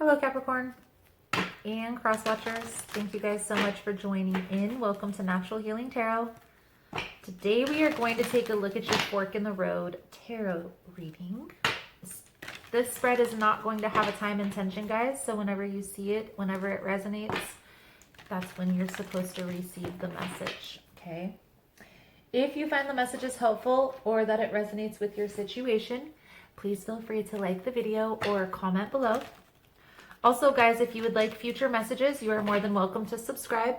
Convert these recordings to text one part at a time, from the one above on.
Hello, Capricorn and cross watchers. Thank you guys so much for joining in. Welcome to Natural Healing Tarot. Today we are going to take a look at your fork in the road tarot reading. This spread is not going to have a time intention, guys. So whenever you see it, whenever it resonates, that's when you're supposed to receive the message, okay? If you find the messages helpful or that it resonates with your situation, please feel free to like the video or comment below. Also, guys, if you would like future messages, you are more than welcome to subscribe.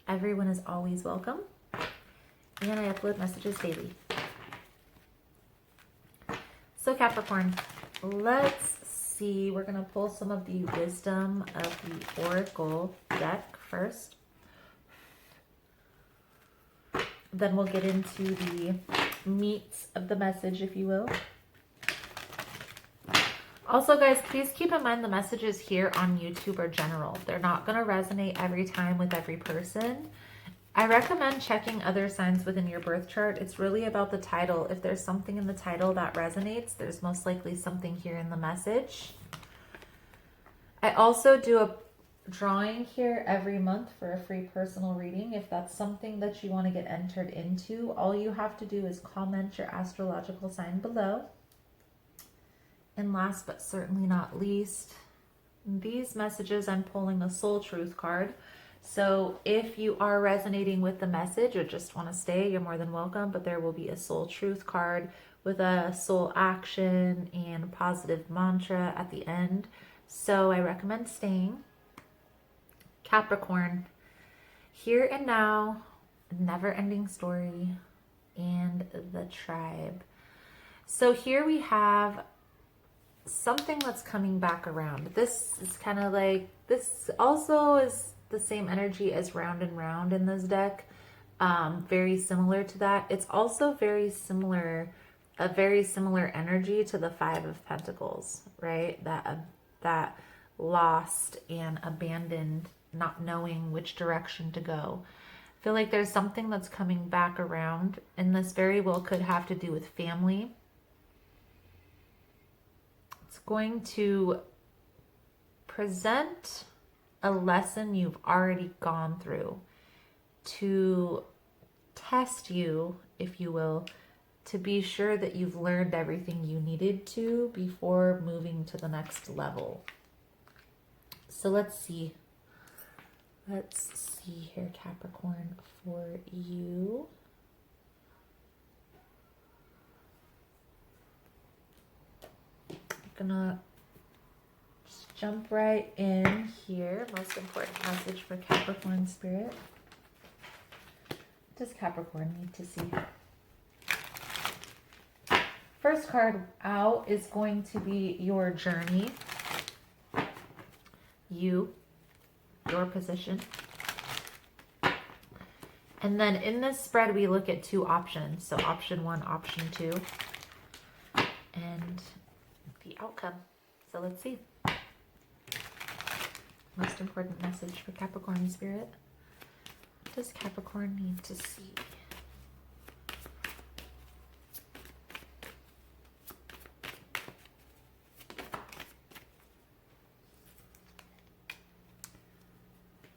Everyone is always welcome. And I upload messages daily. So Capricorn, let's see. We're going to pull some of the wisdom of the Oracle deck first. Then we'll get into the meat of the message, if you will. Also, guys, please keep in mind the messages here on YouTube are general. They're not going to resonate every time with every person. I recommend checking other signs within your birth chart. It's really about the title. If there's something in the title that resonates, there's most likely something here in the message. I also do a drawing here every month for a free personal reading. If that's something that you want to get entered into, all you have to do is comment your astrological sign below. And last but certainly not least, these messages, I'm pulling a soul truth card. So if you are resonating with the message or just want to stay, you're more than welcome. But there will be a soul truth card with a soul action and a positive mantra at the end. So I recommend staying. Capricorn, here and now, never-ending story, and the tribe. So here we have something that's coming back around. This is kind of like, this also is the same energy as round and round in this deck. Very similar to that. It's also very similar, a very similar energy to the Five of Pentacles, right? That lost and abandoned, not knowing which direction to go. I feel like there's something that's coming back around, and this very well could have to do with family. Going to present a lesson you've already gone through to test you, if you will, to be sure that you've learned everything you needed to before moving to the next level. So let's see. Let's see here, Capricorn, for you. Gonna just jump right in here. Most important message for Capricorn spirit. What does Capricorn need to see? First card out is going to be your journey. Your position. And then in this spread, we look at two options. So option 1, option 2. And the outcome. So let's see. Most important message for Capricorn spirit. What does Capricorn need to see?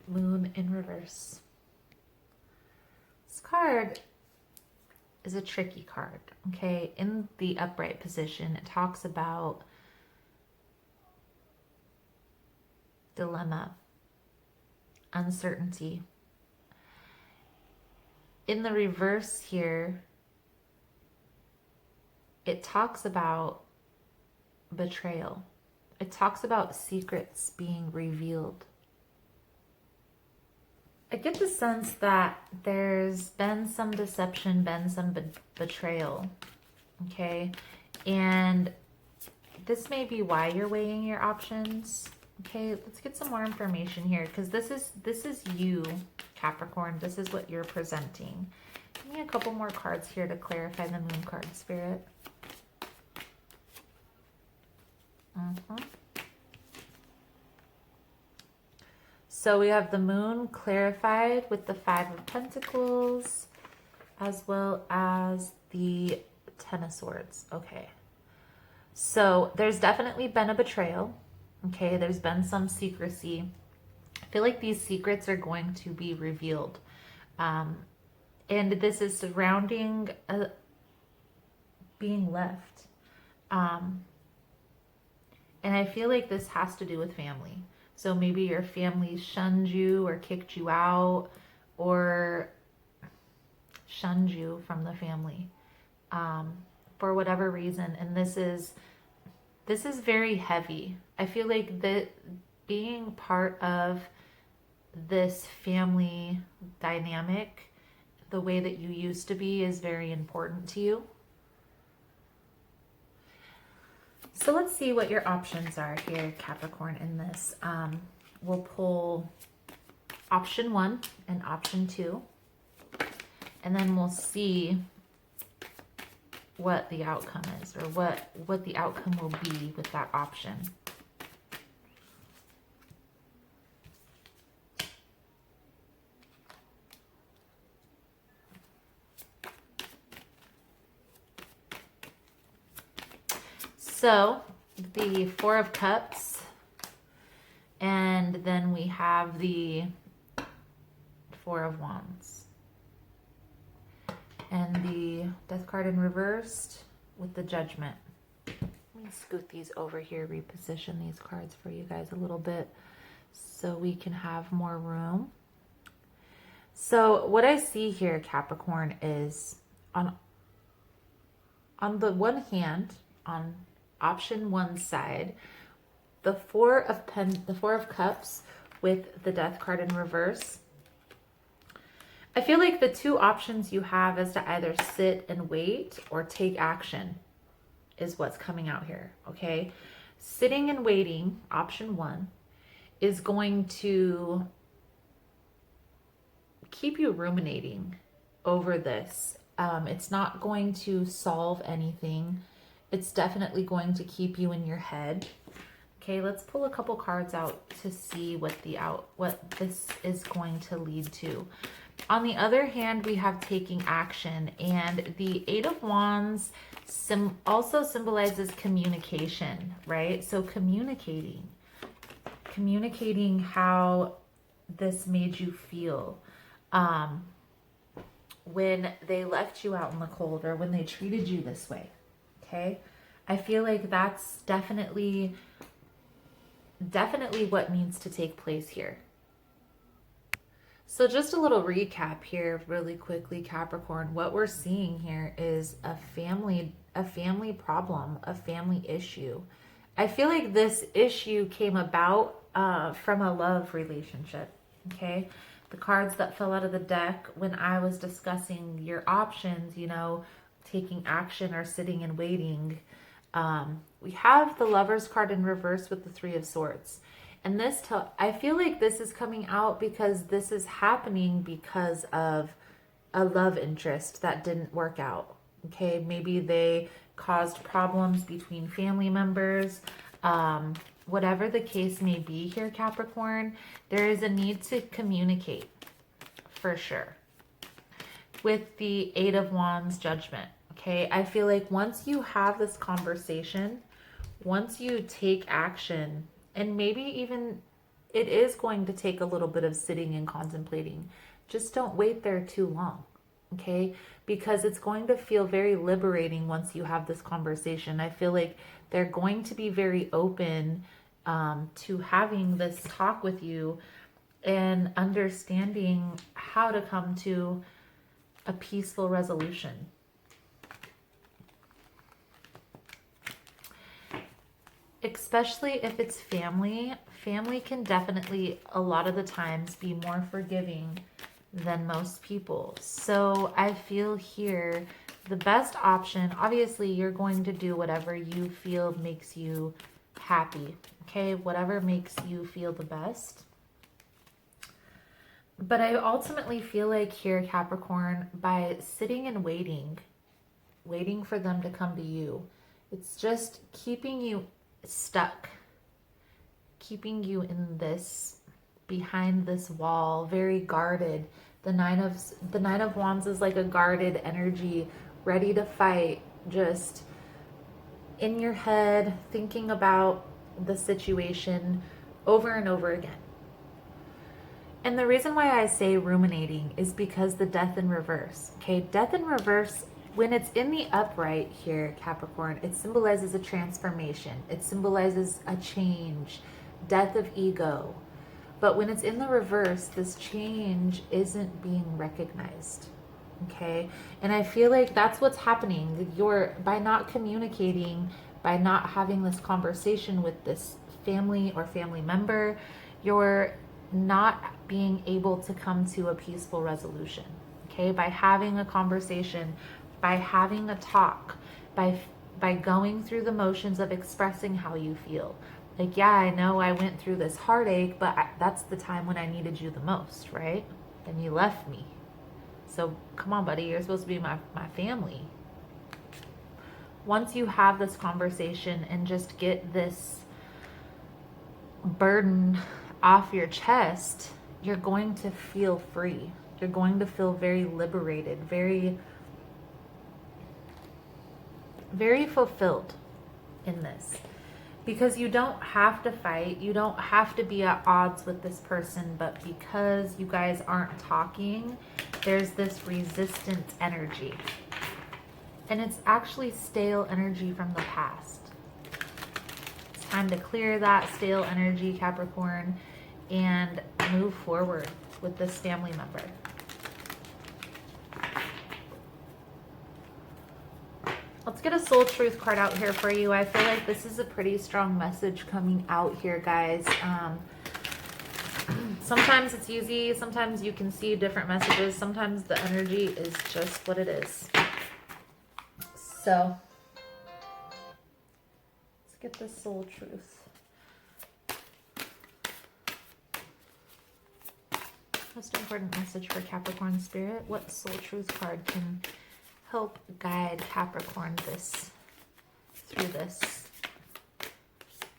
Moon in reverse. This card is a tricky card, okay? In the upright position, it talks about dilemma, uncertainty. In the reverse here, it talks about betrayal. It talks about secrets being revealed. I get the sense that there's been some deception, been some betrayal, okay? And this may be why you're weighing your options, okay? Let's get some more information here, because this is you, Capricorn. This is what you're presenting. Give me a couple more cards here to clarify the Moon card, Spirit. So we have the Moon clarified with the Five of Pentacles, as well as the Ten of Swords. Okay. So there's definitely been a betrayal. Okay, there's been some secrecy. I feel like these secrets are going to be revealed. Um, and this is surrounding being left. Um, and I feel like this has to do with family. So maybe your family shunned you or kicked you out or shunned you from the family for whatever reason. And this is very heavy. I feel like that being part of this family dynamic, the way that you used to be, is very important to you. So let's see what your options are here, Capricorn, in this. We'll pull option 1 and option 2, and then we'll see what the outcome is, or what the outcome will be with that option. So the Four of Cups, and then we have the Four of Wands, and the Death card in reversed with the Judgment. Let me scoot these over here, reposition these cards for you guys a little bit so we can have more room. So what I see here, Capricorn, is on the one hand, on option 1 side, the Four of Cups with the Death card in reverse. I feel like the two options you have is to either sit and wait or take action is what's coming out here, okay? Sitting and waiting, option 1, is going to keep you ruminating over this. It's not going to solve anything. It's definitely going to keep you in your head. Okay, let's pull a couple cards out to see what this is going to lead to. On the other hand, we have taking action, and the Eight of Wands also symbolizes communication, right? So communicating how this made you feel when they left you out in the cold, or when they treated you this way. Okay, I feel like that's definitely what needs to take place here. So just a little recap here really quickly, Capricorn. What we're seeing here is a family problem, a family issue. I feel like this issue came about from a love relationship, okay? The cards that fell out of the deck when I was discussing your options, you know, taking action or sitting and waiting, we have the Lover's card in reverse with the Three of Swords. And I feel like this is coming out because this is happening because of a love interest that didn't work out. Okay, maybe they caused problems between family members. Whatever the case may be here, Capricorn, there is a need to communicate for sure. With the Eight of Wands, Judgment. Okay, I feel like once you have this conversation, once you take action, and maybe even it is going to take a little bit of sitting and contemplating, just don't wait there too long, okay? Because it's going to feel very liberating once you have this conversation. I feel like they're going to be very open to having this talk with you and understanding how to come to a peaceful resolution. Especially if it's family. Family can definitely, a lot of the times, be more forgiving than most people. So I feel here the best option, obviously you're going to do whatever you feel makes you happy, okay? Whatever makes you feel the best. But I ultimately feel like here, Capricorn, by sitting and waiting for them to come to you, it's just keeping you stuck, keeping you in this, behind this wall, very guarded. The Nine of Wands is like a guarded energy, ready to fight, just in your head, thinking about the situation over and over again. And the reason why I say ruminating is because the death in reverse. Okay, death in reverse, when it's in the upright here, Capricorn, it symbolizes a transformation. It symbolizes a change, death of ego. But when it's in the reverse, this change isn't being recognized. Okay, and I feel like that's what's happening. You're, by not communicating, by not having this conversation with this family or family member, you're not being able to come to a peaceful resolution. Okay, by having a conversation, by having a talk, by going through the motions of expressing how you feel. Like, yeah, I know I went through this heartache, but that's the time when I needed you the most, right? And you left me. So come on, buddy, you're supposed to be my family. Once you have this conversation and just get this burden off your chest, you're going to feel free. You're going to feel very liberated, very, very fulfilled in this. Because you don't have to fight, you don't have to be at odds with this person, but because you guys aren't talking, there's this resistant energy. And it's actually stale energy from the past. It's time to clear that stale energy, Capricorn, and move forward with this family member. Let's get a soul truth card out here for you. I feel like this is a pretty strong message coming out here, guys. Sometimes it's easy. Sometimes you can see different messages. Sometimes the energy is just what it is. So let's get this soul truth. Most important message for Capricorn spirit. What soul truth card can help guide Capricorn through this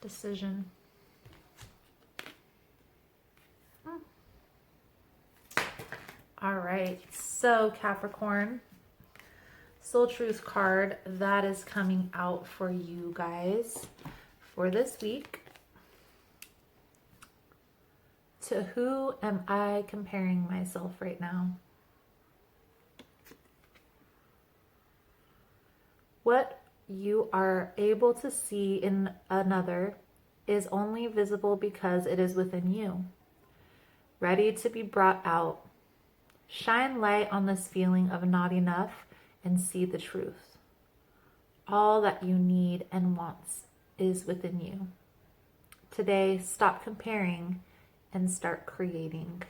decision? All right, so Capricorn, soul truth card that is coming out for you guys for this week. To who am I comparing myself right now? What you are able to see in another is only visible because it is within you, ready to be brought out. Shine light on this feeling of not enough and see the truth. All that you need and wants is within you. Today, stop comparing and start creating.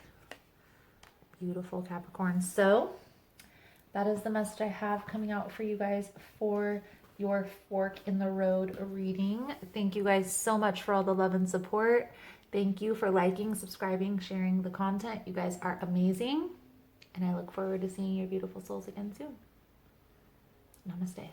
Beautiful, Capricorn. So that is the message I have coming out for you guys for your fork in the road reading. Thank you guys so much for all the love and support. Thank you for liking, subscribing, sharing the content. You guys are amazing. And I look forward to seeing your beautiful souls again soon. Namaste.